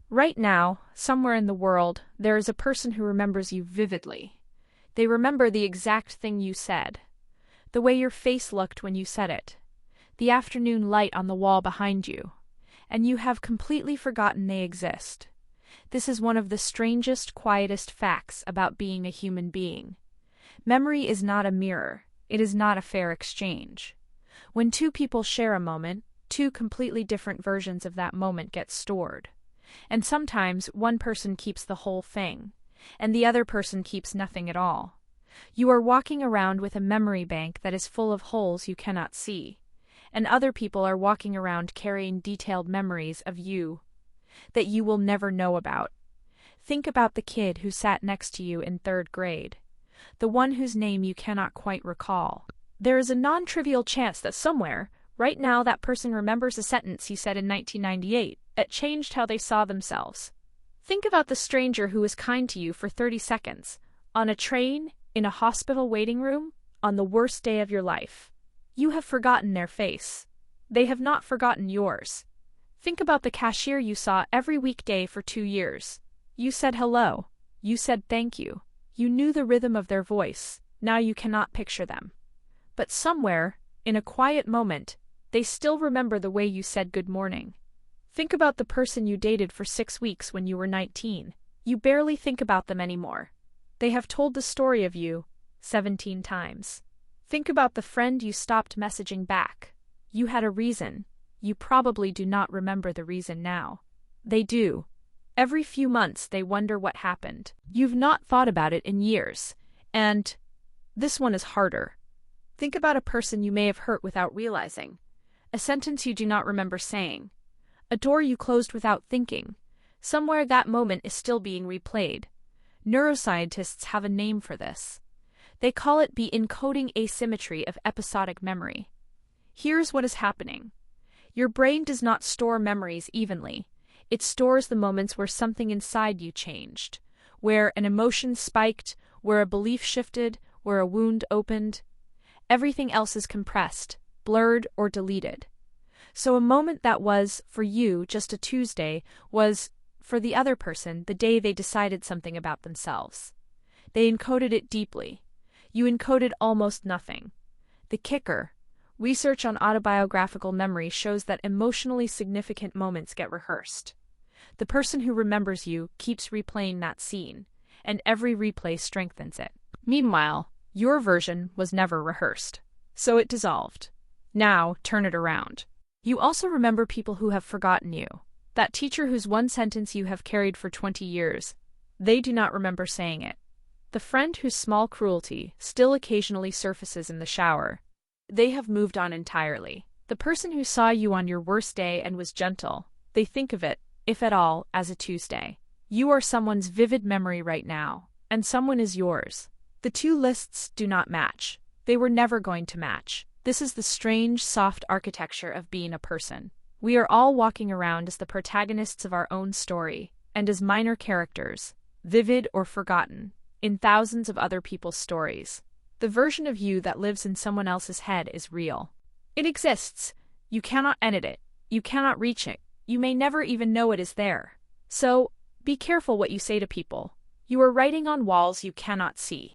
Right now, somewhere in the world, there is a person who remembers you vividly. They remember the exact thing you said, the way your face looked when you said it, the afternoon light on the wall behind you, and you have completely forgotten they exist. This is one of the strangest, quietest facts about being a human being. Memory is not a mirror. It is not a fair exchange. When two people share a moment, two completely different versions of that moment get stored. And sometimes one person keeps the whole thing, and the other person keeps nothing at all. You are walking around with a memory bank that is full of holes you cannot see, and other people are walking around carrying detailed memories of you that you will never know about. Think about the kid who sat next to you in 3rd grade, the one whose name you cannot quite recall. There is a non-trivial chance that somewhere, right now, that person remembers a sentence you said in 1998. It changed how they saw themselves. Think about the stranger who was kind to you for 30 seconds, on a train, in a hospital waiting room, on the worst day of your life. You have forgotten their face. They have not forgotten yours. Think about the cashier you saw every weekday for 2 years. You said hello. You said thank you. You knew the rhythm of their voice. Now you cannot picture them. But somewhere, in a quiet moment, they still remember the way you said good morning. Think about the person you dated for 6 weeks when you were 19. You barely think about them anymore. They have told the story of you 17 times. Think about the friend you stopped messaging back. You had a reason. You probably do not remember the reason now. They do. Every few months they wonder what happened. You've not thought about it in years. And this one is harder. Think about a person you may have hurt without realizing. A sentence you do not remember saying. A door you closed without thinking. Somewhere that moment is still being replayed. Neuroscientists have a name for this. They call it the encoding asymmetry of episodic memory. Here's what is happening. Your brain does not store memories evenly. It stores the moments where something inside you changed, where an emotion spiked, where a belief shifted, where a wound opened. Everything else is compressed, blurred, or deleted. So a moment that was, for you, just a Tuesday, was, for the other person, the day they decided something about themselves. They encoded it deeply. You encoded almost nothing. The kicker: research on autobiographical memory shows that emotionally significant moments get rehearsed. The person who remembers you keeps replaying that scene, and every replay strengthens it. Meanwhile, your version was never rehearsed, so it dissolved. Now, turn it around. You also remember people who have forgotten you. That teacher whose one sentence you have carried for 20 years. They do not remember saying it. The friend whose small cruelty still occasionally surfaces in the shower. They have moved on entirely. The person who saw you on your worst day and was gentle. They think of it, if at all, as a Tuesday. You are someone's vivid memory right now, and someone is yours. The two lists do not match. They were never going to match. This is the strange, soft architecture of being a person. We are all walking around as the protagonists of our own story, and as minor characters, vivid or forgotten, in thousands of other people's stories. The version of you that lives in someone else's head is real. It exists. You cannot edit it. You cannot reach it. You may never even know it is there. So, be careful what you say to people. You are writing on walls you cannot see.